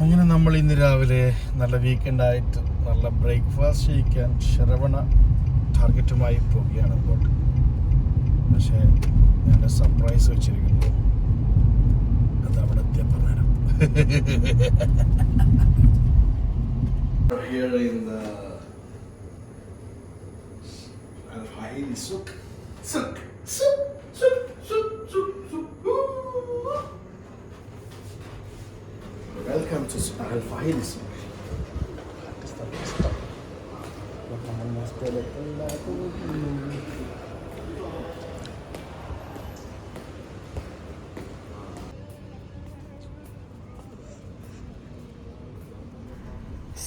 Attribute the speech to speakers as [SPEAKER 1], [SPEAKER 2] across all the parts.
[SPEAKER 1] അങ്ങനെ നമ്മൾ ഇന്ന് രാവിലെ നല്ല വീക്കെൻഡായിട്ട് നല്ല ബ്രേക്ക്ഫാസ്റ്റ് കഴിക്കാൻ ശരവണ ടാർഗറ്റുമായി പോവുകയാണ് അങ്ങോട്ട്. പക്ഷേ ഞാൻ സർപ്രൈസ് വെച്ചിരിക്കുന്നു, അത് അവിടെ എത്തിയാൽ പറഞ്ഞുതരാം. Here in the Al Fahili Souk. Welcome to Al Fahili Souk.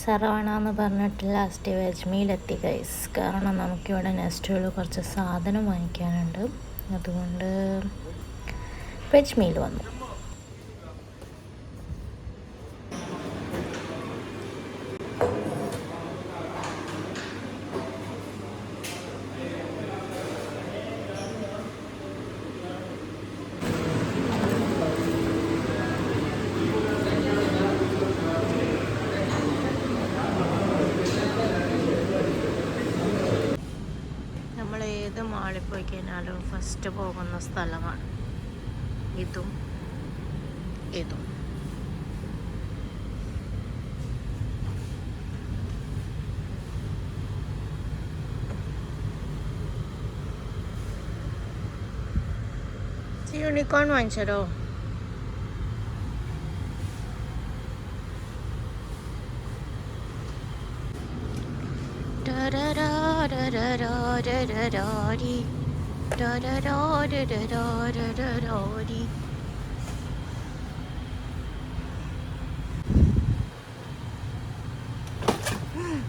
[SPEAKER 2] സറവണ എന്ന് പറഞ്ഞിട്ട് ലാസ്റ്റ് വെജ് മീലെത്തി ഗൈസ്. കാരണം നമുക്കിവിടെ നെസ്റ്റുകൾ കുറച്ച് സാധനം വാങ്ങിക്കാനുണ്ട്, അതുകൊണ്ട് വെജ് മീൽ വന്നു. ഏത് മാളിൽ പോയി കഴിഞ്ഞാലും ഫസ്റ്റ് പോകുന്ന സ്ഥലമാണ് ഇതും ഇതും. യൂണിക്കോൺ വാങ്ങിച്ചോ?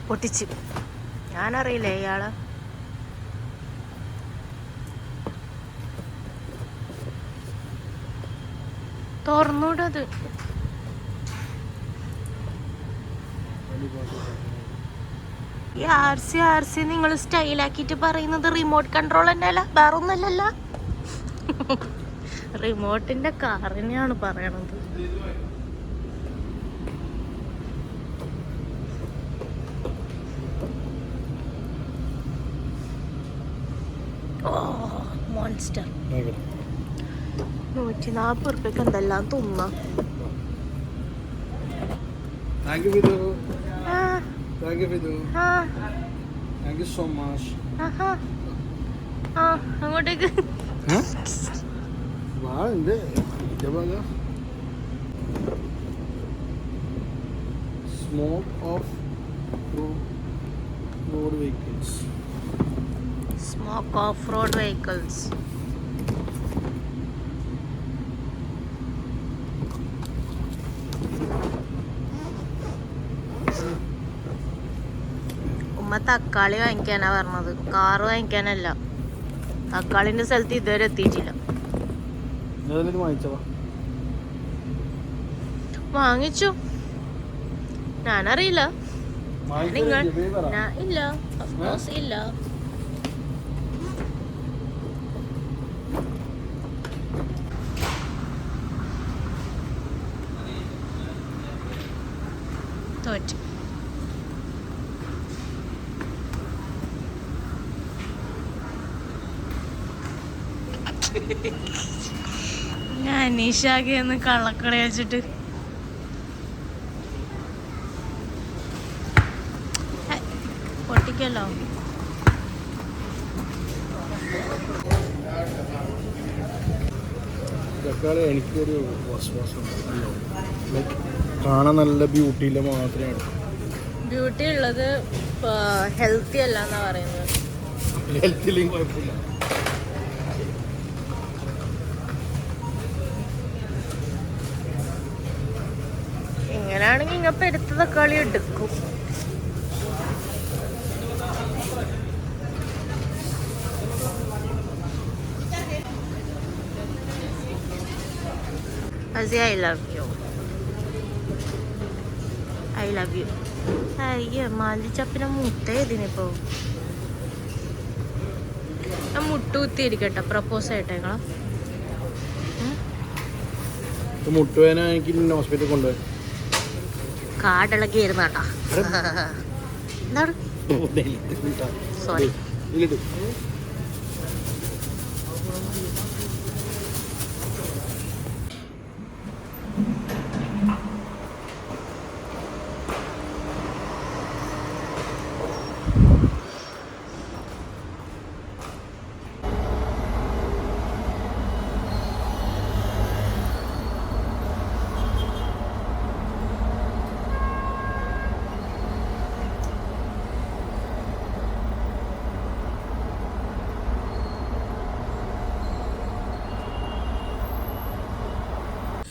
[SPEAKER 2] പൊട്ടിച്ച് ഞാനറിയില്ലേ ഇയാള്. തുറന്നൂടത്. ഈ ആർ സി നിങ്ങൾ സ്റ്റൈലാക്കിയിട്ട് പറയുന്നത് റിമോട്ട് കൺട്രോൾ തന്നെയല്ല, വേറെ ഒന്നല്ലല്ല. റിമോട്ടിന്റെ കാറിനെയാണ് പറയണത്. ഓ മോൺസ്റ്റർ 140 റുപ്യക്ക് എന്തെല്ലാം തിന്നാം.
[SPEAKER 1] Thank you, Vidu. Thank you so much.
[SPEAKER 2] അങ്ങോട്ടേക്ക്
[SPEAKER 1] Smoke of road vehicles.
[SPEAKER 2] Smoke off-road vehicles. ഉമ്മ തക്കാളി വാങ്ങിക്കാനാ പറഞ്ഞത്, കാറ് വാങ്ങിക്കാനല്ല. തക്കാളിന്റെ സ്ഥലത്ത് ഇതുവരെ എത്തിയിട്ടില്ല. വാങ്ങിച്ചു, ഞാനറിയില്ല. നിങ്ങൾ ഇല്ല, അഫ്കോഴ്സ് ഇല്ല. തോറ്റ്. ഞാൻ അനീഷാകെന്ന് കള്ളക്കട വെച്ചിട്ട് പൊട്ടിക്കല്ലോ.
[SPEAKER 1] എനിക്കൊരു കാണാൻ നല്ല ബ്യൂട്ടിയില്ല മാത്രമേ.
[SPEAKER 2] ബ്യൂട്ടി ഉള്ളത് ഹെൽത്തി അല്ല എന്നാ പറയുന്നത്.
[SPEAKER 1] ഹെൽത്തില്ലെങ്കിൽ കുഴപ്പമില്ല.
[SPEAKER 2] ഇങ്ങനാണെങ്കിൽ ഇങ്ങപ്പോ എടുത്ത തക്കാളി എടുക്കും. I love you. I love you. അയ്യ മാലിച്ചപ്പിനെ മുട്ട ഇതിനിപ്പോ ഞാൻ മുട്ട കുത്തിയിരിക്കട്ടെ. പ്രപ്പോസ് ആയിട്ടേങ്ങളാ.
[SPEAKER 1] മുട്ടുവേന എനിക്ക് ഹോസ്പിറ്റലിൽ കൊണ്ടുപോയി.
[SPEAKER 2] കാടിളകി വരുന്ന കേട്ടോ. എന്താണ്? Sorry.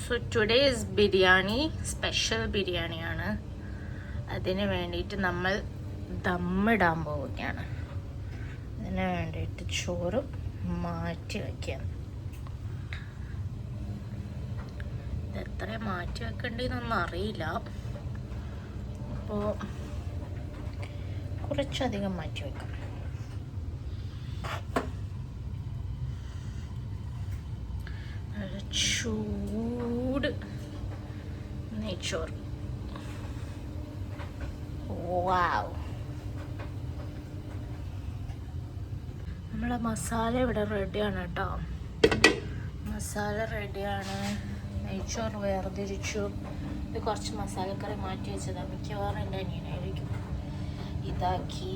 [SPEAKER 2] So today is biryani, special ബിരിയാണിയാണ്. അതിന് വേണ്ടിയിട്ട് നമ്മൾ ദമ്മിടാൻ പോവുകയാണ്. അതിന് വേണ്ടിയിട്ട് ചോറ് മാറ്റി വയ്ക്കുകയാണ്. ഇത് എത്ര മാറ്റി വെക്കേണ്ടതെന്നൊന്നും അറിയില്ല. അപ്പോൾ കുറച്ചധികം മാറ്റി വെക്കാം. ചൂട് നെയ്ച്ചോറ്. വാവ്. നമ്മളെ മസാല ഇവിടെ റെഡിയാണ് കേട്ടോ. മസാല റെഡിയാണ്. നെയ്ച്ചോറ് വേർതിരിച്ചു. ഇത് കുറച്ച് മസാലക്കറി മാറ്റി വെച്ചതാണ്. മിക്കവാറും എൻ്റെ അനിയനായിരിക്കും ഇതാക്കി.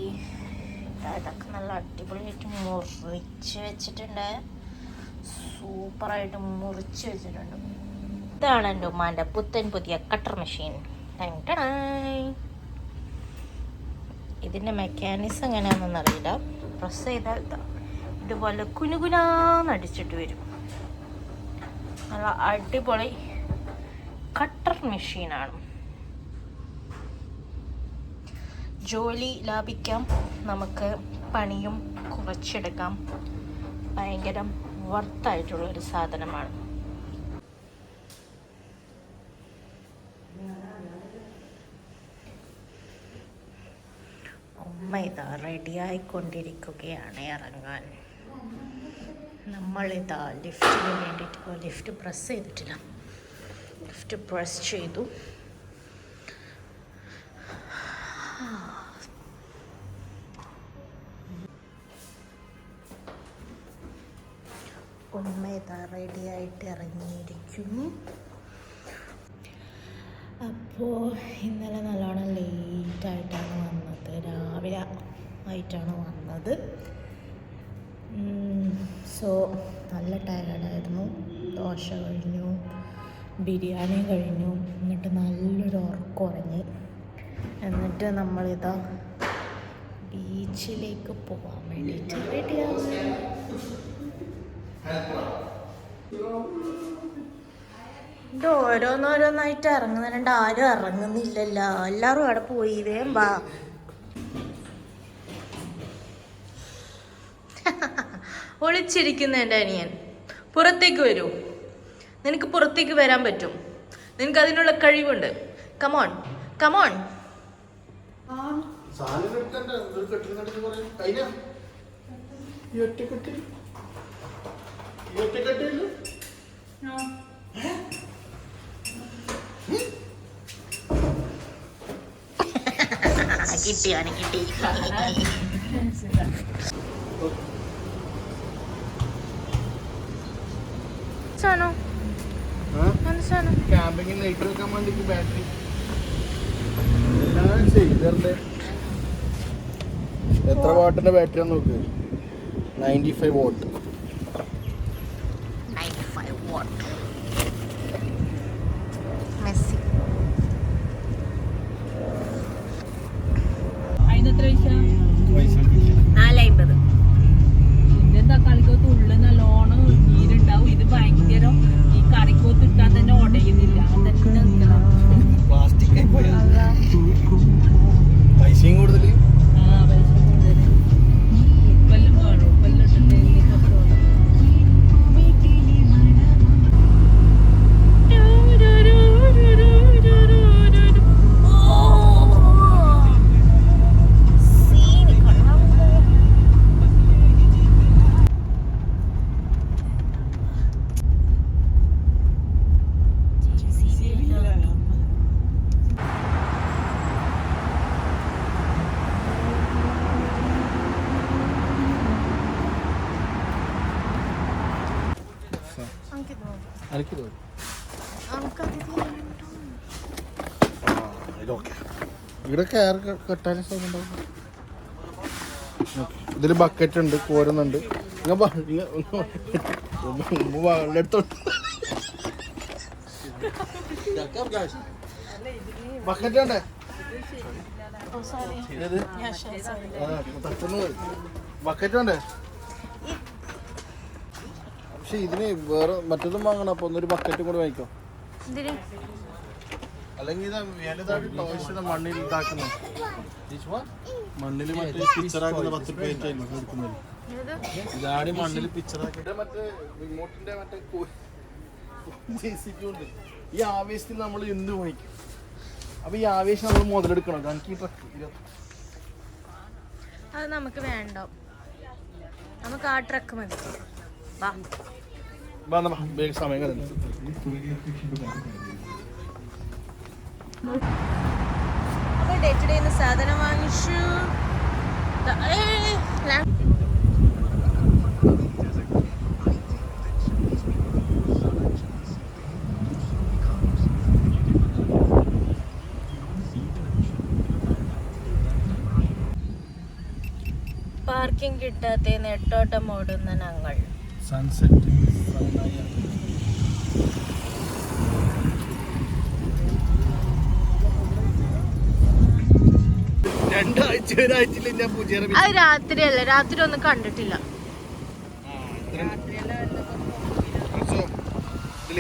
[SPEAKER 2] ഇതൊക്കെ നല്ല അടിപൊളിയായിട്ട് മുറിച്ച് വെച്ചിട്ടുണ്ട്. സൂപ്പറായിട്ട് മുറിച്ച് വെച്ചിട്ടുണ്ട്. ഇതാണ് എൻ്റെ ഉമ്മാൻ്റെ പുത്തൻ പുതിയ കട്ടർ മെഷീൻ. ഇതിൻ്റെ മെക്കാനിസം എങ്ങനെയാണെന്നൊന്നും അറിയില്ല. പ്രസ് ചെയ്താൽ ഇതുപോലെ കുനുകുനാന്നടിച്ചിട്ട് വരും. നല്ല അടിപൊളി കട്ടർ മെഷീനാണ്. ജോലി ലാഭിക്കാം, നമുക്ക് പണിയും കുറച്ചെടുക്കാം. ഭയങ്കര വർത്തായിട്ടുള്ളൊരു സാധനമാണ്. ഉമ്മ ഇതാ റെഡിയായിക്കൊണ്ടിരിക്കുകയാണ് ഇറങ്ങാൻ. നമ്മളിതാ ലിഫ്റ്റിന് വേണ്ടിയിട്ട് ലിഫ്റ്റ് പ്രസ് ചെയ്തിട്ടില്ല. ലിഫ്റ്റ് പ്രസ് ചെയ്തു. ഉമ്മ ഇതാ റെഡിയായിട്ട് ഇറങ്ങിയിരിക്കുന്നു. അപ്പോൾ ഇന്നലെ നല്ലോണം ലേറ്റായിട്ടാണ് വന്നത്. രാവിലെ ആയിട്ടാണ് വന്നത്. സോ നല്ല ടയർഡായിരുന്നു. ദോശ കഴിഞ്ഞു, ബിരിയാണി കഴിഞ്ഞു. എന്നിട്ട് നല്ലൊരു ഉറക്കം ഉറങ്ങി. എന്നിട്ട് നമ്മളിതാ ബീച്ചിലേക്ക് പോകാൻ വേണ്ടിയിട്ട് റെഡിയാവും. ഇത് ഓരോന്നോരോന്നായിട്ട് ഇറങ്ങുന്നുണ്ട്. ആരും ഇറങ്ങുന്നില്ലല്ലോ. എല്ലാവരും അവിടെ പോയി. വേം വാ. ഒളിച്ചിരിക്കുന്ന എൻ്റെ അനിയൻ പുറത്തേക്ക് വരൂ. നിനക്ക് പുറത്തേക്ക് വരാൻ പറ്റും. നിനക്ക് അതിനുള്ള കഴിവുണ്ട്. Come on come on. കിട്ടിയാണ് കിട്ടി.
[SPEAKER 1] ക്യാമ്പിങ്ങിൽ ലൈറ്റ് വെക്കാൻ വേണ്ടിട്ട് ബാറ്ററി എല്ലാം ചെയ്തേ. എത്ര വാട്ടിന്റെ ബാറ്ററി നോക്ക്. 95 വാട്ട്.
[SPEAKER 2] 95 വാട്ട്. മെസ്സി.
[SPEAKER 3] അതിനെത്ര പൈസ?
[SPEAKER 2] 450.
[SPEAKER 3] ഇതെന്താ കളിക്കോത്ത് ഉള്ളിൽ നല്ലോണം നീരുണ്ടാവും. ഇത് ഭയങ്കര ഈ കറിക്കോത്ത് ഇട്ടാൽ തന്നെ ഉടയുന്നില്ല.
[SPEAKER 1] പ്ലാസ്റ്റിക് പൈസയും കൂടുതൽ.
[SPEAKER 3] പൈസ കൂടുതൽ. ഉപ്പെല്ലാം വേണം. ഉപ്പെല്ലാം ഇട്ടിട്ടുണ്ടെങ്കിൽ
[SPEAKER 1] എനിക്കിത് ഇതൊക്കെ ഇവിടെ കയർ കെട്ടാനും സ്ഥലം ഉണ്ടാവും. ഇതിൽ ബക്കറ്റ് ഉണ്ട്, കോരുന്നുണ്ട്. ബക്കറ്റ് ഉണ്ടേ ബക്കറ്റ് ഉണ്ടേ. പക്ഷെ ഇതിന് വേറെ മറ്റൊന്നും വാങ്ങണം. അപ്പൊ ഒന്നൊരു ബക്കറ്റും കൂടെ വാങ്ങിക്കോ. അല്ലെങ്കിൽ ഇത് മണ്ണിൽ ഇതാക്കുന്ന മണ്ണിൽ മറ്റേ പിക്ചറാക്കുന്ന 10 പേറ്റ് എടുക്കുന്നത്. ഇതാടി മണ്ണിൽ പിക്ചറാക്കിട്ട് മറ്റേ റിമോട്ടിന്റെ മറ്റേ ഉണ്ട്. ഈ ആവേശത്തിൽ നമ്മൾ എന്ത് വാങ്ങിക്കും. അപ്പൊ ഈ ആവേശം നമ്മൾ മുതലെടുക്കണം. എനിക്ക് ഈ ട്രക്ക്
[SPEAKER 2] അത് നമുക്ക് വേണ്ട, നമുക്ക് ആ ട്രക്ക് മതി.
[SPEAKER 1] സമയം കളഞ്ഞു.
[SPEAKER 2] അപ്പോൾ ഡേ ടു ഡേ സാധനം വാങ്ങിച്ചു. പാർക്കിംഗ് കിട്ടാത്ത നെട്ടോട്ടം ഓടുന്ന ഞങ്ങൾ.
[SPEAKER 1] സൺസെറ്റ്
[SPEAKER 2] അത് രാത്രിയല്ല, രാത്രി ഒന്നും കണ്ടിട്ടില്ല.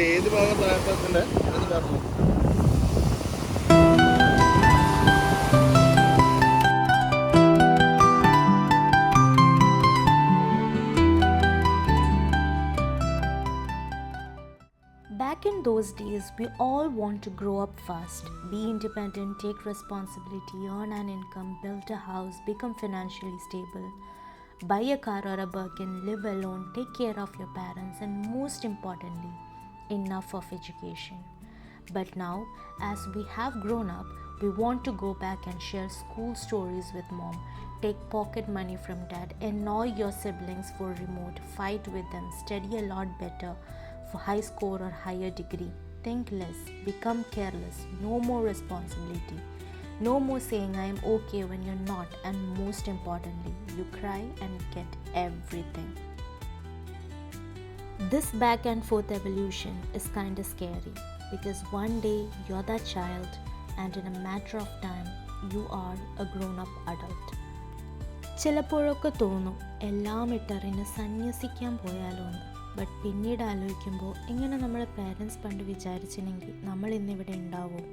[SPEAKER 1] ഏത് ഭാഗം താഴത്തെ
[SPEAKER 2] Back in those days, we all want to grow up fast, be independent, take responsibility, earn an income, build a house, become financially stable, buy a car or a Birkin, live alone, take care of your parents, and most importantly, enough of education. But now, as we have grown up, we want to go back and share school stories with mom, take pocket money from dad, annoy your siblings for remote, fight with them, study a lot better for high score or higher degree, think less, become careless, no more responsibility, no more saying I am okay when you're not, and most importantly, you cry and get everything. This back and forth evolution is kinda scary because one day you're that child and in a matter of time you are a grown-up adult. ചിലപ്പോഴൊക്കെ തോന്നും എല്ലാം ഇട്ടറിഞ്ഞ് സന്യസിക്കാൻ പോയാലോ എന്ന്. But പിന്നീട് ആലോചിക്കുമ്പോൾ എങ്ങനെ നമ്മളെ parents പണ്ട് വിചാരിച്ചില്ലെങ്കിൽ നമ്മൾ ഇന്നിവിടെ ഉണ്ടാവും.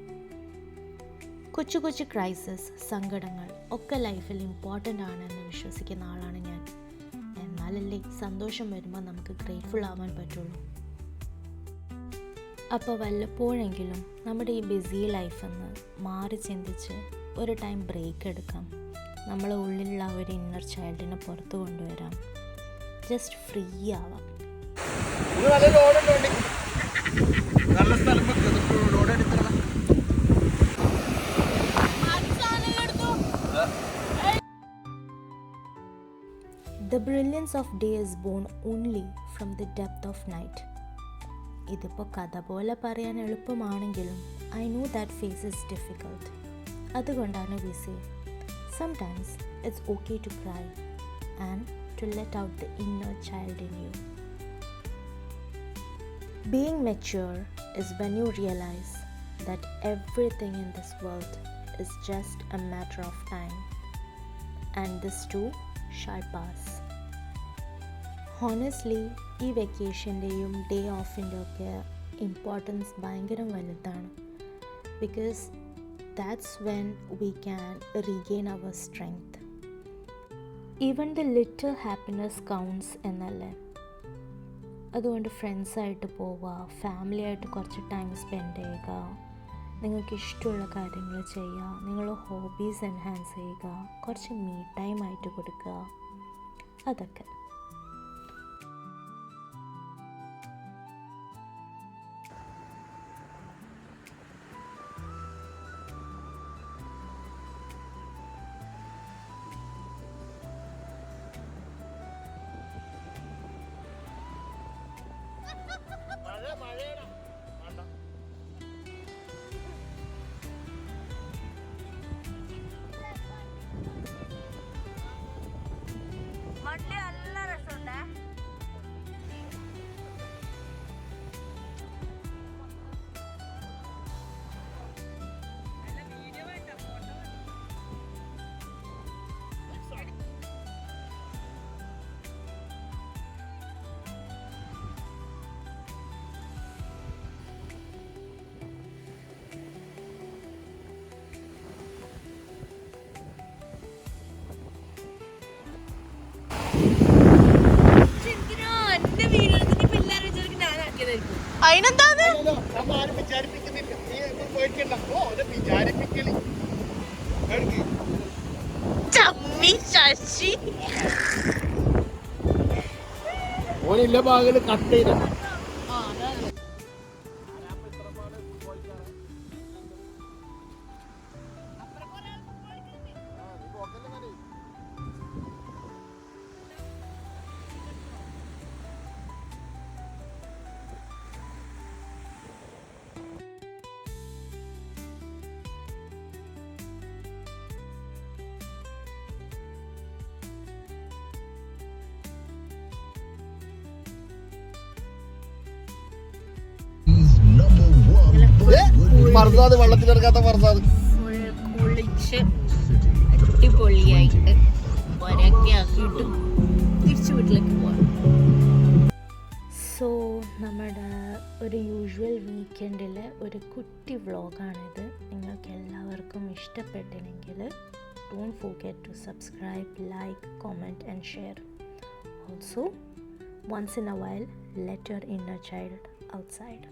[SPEAKER 2] കൊച്ചു കൊച്ചു ക്രൈസിസ്, സങ്കടങ്ങൾ ഒക്കെ ലൈഫിൽ ഇമ്പോർട്ടൻ്റ് ആണെന്ന് വിശ്വസിക്കുന്ന ആളാണ് ഞാൻ. എന്നാലല്ലേ സന്തോഷം വരുമ്പോൾ നമുക്ക് ഗ്രേറ്റ്ഫുൾ ആവാൻ പറ്റുള്ളൂ. അപ്പോൾ വല്ലപ്പോഴെങ്കിലും നമ്മുടെ ഈ ബിസി ലൈഫിൽ നിന്ന് മാറി ചിന്തിച്ച് ഒരു ടൈം ബ്രേക്ക് എടുക്കാം. നമ്മളെ ഉള്ളിലുള്ള ഒരു ഇന്നർ ചൈൽഡിനെ പുറത്തു കൊണ്ടുവരാം. ജസ്റ്റ് ഫ്രീ ആവാം.
[SPEAKER 1] നല്ല സ്ഥലം ലോഡ് എടുക്കണം.
[SPEAKER 2] The brilliance of day is born only from the depth of night. ഇതിപ്പോൾ കഥ പോലെ പറയാൻ എളുപ്പമാണെങ്കിലും I know that phase is difficult. അതുകൊണ്ടാണ് we say sometimes it's okay to cry and to let out the inner child in you. Being mature is when you realize that everything in this world is just a matter of time, and this too shall pass. Honestly, ഈ വെക്കേഷൻ്റെയും day ഓഫിൻ്റെ ഒക്കെ importance ഭയങ്കര വലുതാണ്. Because that's when we can regain our strength. Even the little happiness counts എന്നല്ലേ. അതുകൊണ്ട് ഫ്രണ്ട്സായിട്ട് പോവുക, family ആയിട്ട് കുറച്ച് time spend ചെയ്യുക, നിങ്ങൾക്ക് ഇഷ്ടമുള്ള കാര്യങ്ങൾ ചെയ്യുക, നിങ്ങളുടെ ഹോബീസ് എൻഹാൻസ് ചെയ്യുക, കുറച്ച് മീ ടൈം ആയിട്ട് കൊടുക്കുക, അതൊക്കെ. അതിനെന്താന്ന് ചമ്മി ശശി
[SPEAKER 1] ഓനില്ല ഭാഗത്ത് കട്ട് ചെയ്ത മറന്നാത് വെള്ളത്തിലിറങ്ങാത്ത മറന്നാത്
[SPEAKER 3] കുളിച്ച് അടിപൊളിയായിട്ട് ഒരൊക്കെ ആക്കിയിട്ട് തിരിച്ചു വീട്ടിലേക്ക് പോവാം.
[SPEAKER 2] സോ നമ്മുടെ ഒരു യൂഷ്വൽ വീക്കെൻഡിൽ ഒരു കുട്ടി വ്ളോഗാണിത്. നിങ്ങൾക്ക് എല്ലാവർക്കും ഇഷ്ടപ്പെട്ടില്ലെങ്കിൽ don't forget to subscribe, like, comment and share. Also, once in a while, let your inner child outside.